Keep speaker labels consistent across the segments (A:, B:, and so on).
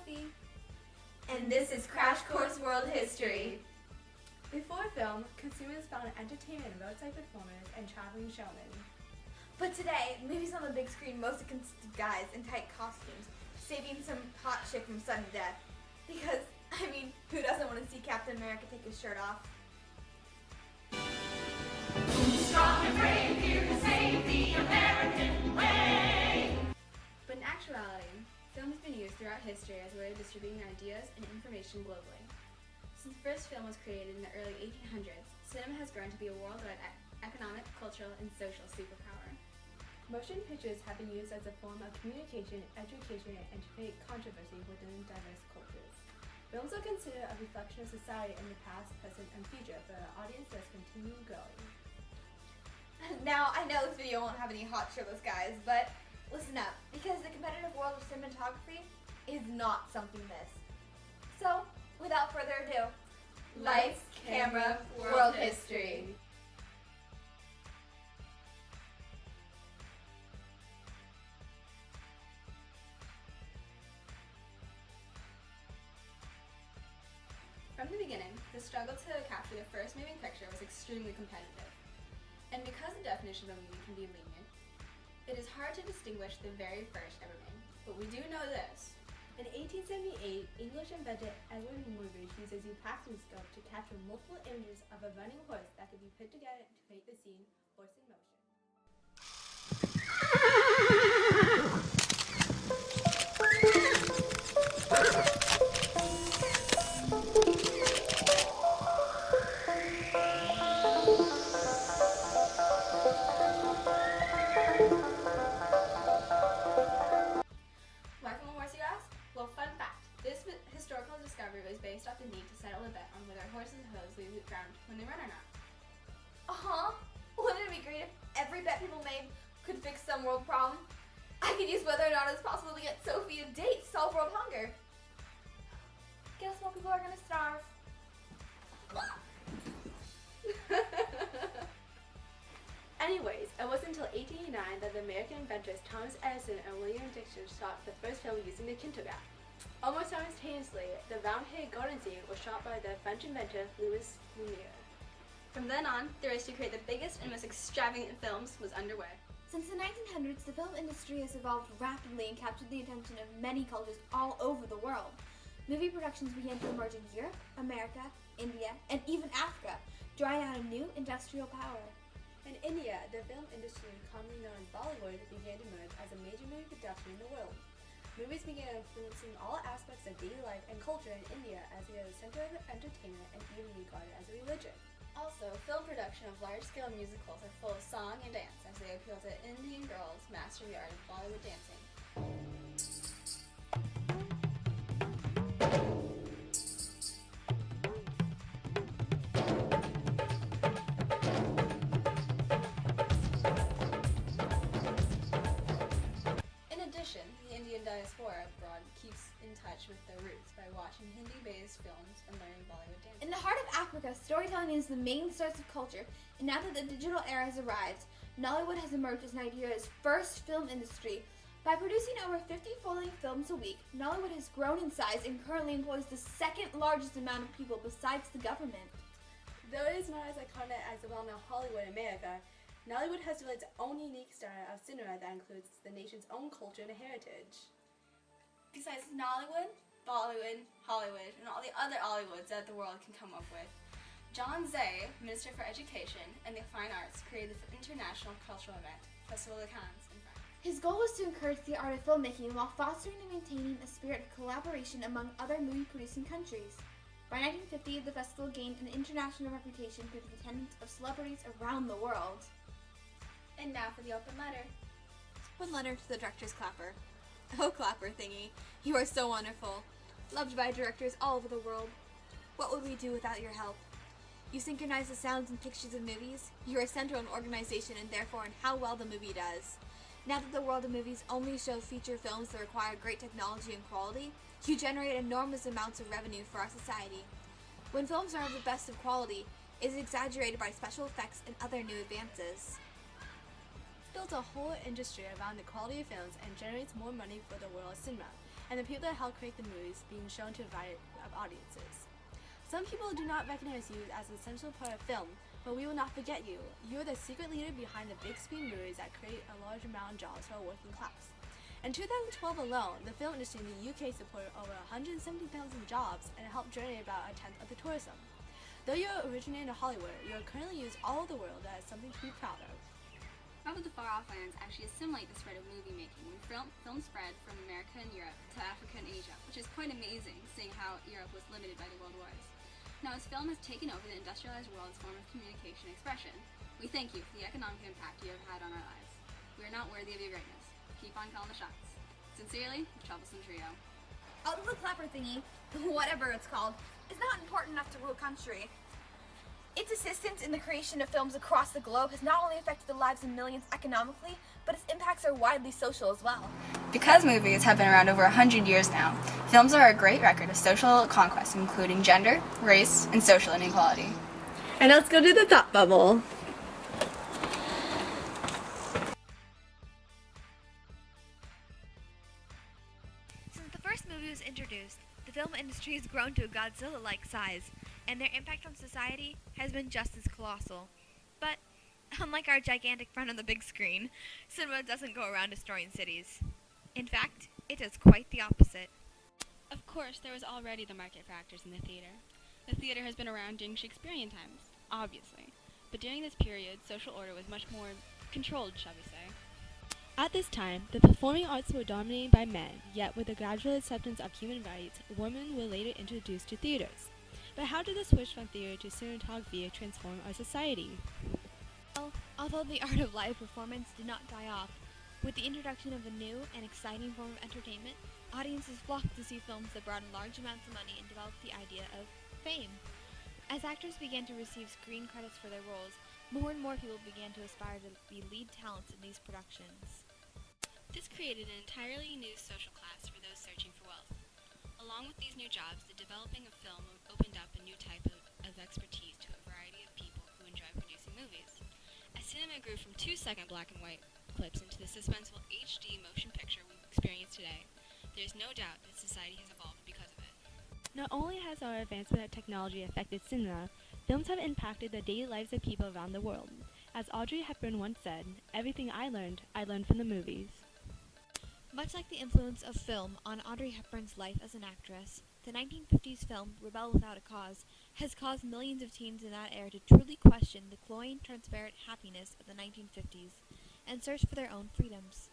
A: Sophie.
B: And this is Crash Course World History.
A: Before film, consumers found entertainment in roadside performers and traveling showmen.
B: But today, movies on the big screen mostly consist of guys in tight costumes, saving some hot chick from sudden death. Because, who doesn't want to see Captain America take his shirt off?
C: Strong and brave, here to save the American way.
A: But in actuality, film has been used throughout history as a way of distributing ideas and information globally. Since the first film was created in the early 1800s, cinema has grown to be a worldwide economic, cultural, and social superpower. Motion pictures have been used as a form of communication, education, and to create controversy within diverse cultures. Films are considered a reflection of society in the past, present, and future for an audience that's continuing growing.
B: Now, I know this video won't have any hot shirtless guys, but listen up, because the competitive world of cinematography is not something missed. So, without further ado, lights, camera, world history.
A: From the beginning, the struggle to capture the first moving picture was extremely competitive. And because the definition of a movie can be lenient, it is hard to distinguish the very first ever made. But we do know this. In 1878, English inventor Edward Muybridge used a zooplasmoscope to capture multiple images of a running horse that could be put together to create the scene Horse in Motion. Why from a horse, you ask? Well, fun fact. This historical discovery was based off the need to settle a bet on whether horses' hooves leave the ground when they run or not.
B: Wouldn't it be great if every bet people made could fix some world problem? I could use whether or not it's possible to get Sophie a date to solve world hunger. Guess more people are gonna starve.
A: Anyways, it wasn't until 1889 that the American inventors Thomas Edison and William Dixon shot the first film using the kintograph. Almost simultaneously, the round-headed golden scene was shot by the French inventor Louis Lumiere. From then on, the race to create the biggest and most extravagant films was underway.
B: Since the 1900s, the film industry has evolved rapidly and captured the attention of many cultures all over the world. Movie productions began to emerge in Europe, America, India, and even Africa, drawing out a new industrial power.
A: In India, the film industry, commonly known as Bollywood, began to emerge as a major movie production in the world. Movies began influencing all aspects of daily life and culture in India as they are the center of entertainment and even regarded as a religion. Also, film production of large-scale musicals are full of song and dance as they appeal to Indian girls mastering the art of Bollywood dancing. The Indian diaspora abroad keeps in touch with their roots by watching Hindi-based films and learning Bollywood dance.
B: In the heart of Africa, storytelling is the main source of culture, and now that the digital era has arrived, Nollywood has emerged as Nigeria's first film industry. By producing over 50 full-length films a week, Nollywood has grown in size and currently employs the second largest amount of people besides the government.
A: Though it is not as iconic as the well-known Hollywood in America, Nollywood has developed its own unique style of cinema that includes the nation's own culture and heritage. Besides Nollywood, Bollywood, Hollywood, and all the other Hollywoods that the world can come up with, John Zay, Minister for Education and the Fine Arts, created the international cultural event, Festival de Cannes in France.
B: His goal was to encourage the art of filmmaking while fostering and maintaining a spirit of collaboration among other movie-producing countries. By 1950, the festival gained an international reputation through the attendance of celebrities around the world.
A: And now for the open letter.
D: One letter to the director's Clapper. Oh, Clapper thingy, you are so wonderful. Loved by directors all over the world. What would we do without your help? You synchronize the sounds and pictures of movies. You are central in organization and therefore in how well the movie does. Now that the world of movies only show feature films that require great technology and quality, you generate enormous amounts of revenue for our society. When films are of the best of quality, it is exaggerated by special effects and other new advances.
E: Built a whole industry around the quality of films and generates more money for the world of cinema, and the people that helped create the movies being shown to a variety of audiences. Some people do not recognize you as an essential part of film, but we will not forget you. You are the secret leader behind the big screen movies that create a large amount of jobs for our working class. In 2012 alone, the film industry in the UK supported over 170,000 jobs and helped generate about a tenth of the tourism. Though you originated in Hollywood, you are currently used all over the world that is something to be proud of.
A: How would the far-off lands actually assimilate the spread of movie making when film spread from America and Europe to Africa and Asia, which is quite amazing, seeing how Europe was limited by the world wars. Now, as film has taken over the industrialized world's form of communication and expression, we thank you for the economic impact you have had on our lives. We are not worthy of your greatness. Keep on calling the shots. Sincerely, the Troublesome Trio.
B: Although the clapper thingy, whatever it's called, is not important enough to rule a country, its assistance in the creation of films across the globe has not only affected the lives of millions economically, but its impacts are widely social as well.
F: Because movies have been around over 100 years now, films are a great record of social conquest, including gender, race, and social inequality.
E: And let's go to the thought bubble.
B: Since the first movie was introduced, the film industry has grown to a Godzilla-like size, and their impact on society has been just as colossal. But, unlike our gigantic friend on the big screen, cinema doesn't go around destroying cities. In fact, it does quite the opposite.
G: Of course, there was already the market for actors in the theater. The theater has been around during Shakespearean times, obviously, but during this period, social order was much more controlled, shall we say. At this time, the performing arts were dominated by men, yet with the gradual acceptance of human rights, women were later introduced to theaters. But how did the switch from theater to cinematography transform our society?
B: Well, although the art of live performance did not die off, with the introduction of a new and exciting form of entertainment, audiences flocked to see films that brought in large amounts of money and developed the idea of fame. As actors began to receive screen credits for their roles, more and more people began to aspire to be lead talents in these productions.
G: This created an entirely new social class for those searching for wealth. Along with these new jobs, the developing of film opened up a new type of expertise to a variety of people who enjoy producing movies. As cinema grew from 2-second black and white clips into the suspenseful HD motion picture we experience today, there is no doubt that society has evolved because of it. Not only has our advancement of technology affected cinema, films have impacted the daily lives of people around the world. As Audrey Hepburn once said, "Everything I learned from the movies."
B: Much like the influence of film on Audrey Hepburn's life as an actress, the 1950s film Rebel Without a Cause has caused millions of teens in that era to truly question the cloying, transparent happiness of the 1950s and search for their own freedoms.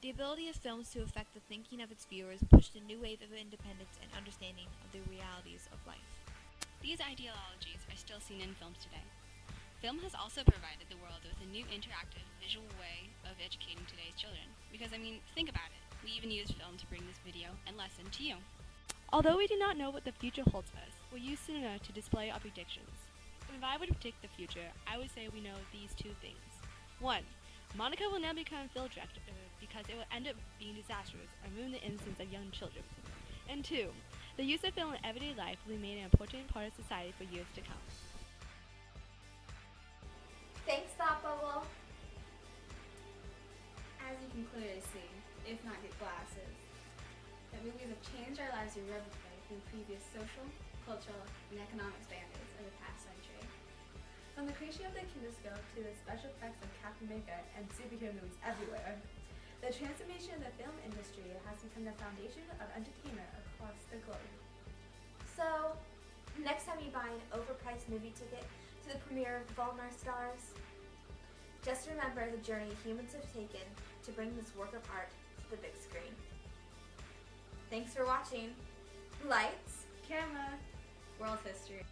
B: The ability of films to affect the thinking of its viewers pushed a new wave of independence and understanding of the realities of life.
G: These ideologies are still seen in films today. Film has also provided the world with a new interactive, visual way of educating today's children. Because, think about it. We even use film to bring this video and lesson to you. Although we do not know what the future holds for us, we'll use cinema to display our predictions. If I were to predict the future, I would say we know these two things. 1. Monica will never become a film director because it will end up being disastrous and ruin the innocence of young children. And 2. The use of film in everyday life will remain an important part of society for years to come.
B: Thanks, Thought Bubble.
A: As you can clearly see, if not get glasses, that movies have changed our lives irrevocably from previous social, cultural, and economic standards of the past century.
H: From the creation of the kinescope to the special effects of Captain America and superhero movies everywhere, the transformation of the film industry has become the foundation of entertainment across the globe.
B: So, next time you buy an overpriced movie ticket to the premiere of Fault in Our Stars, just remember the journey humans have taken to bring this work of art to the big screen. Thanks for watching. Lights,
H: Camera.
A: World history.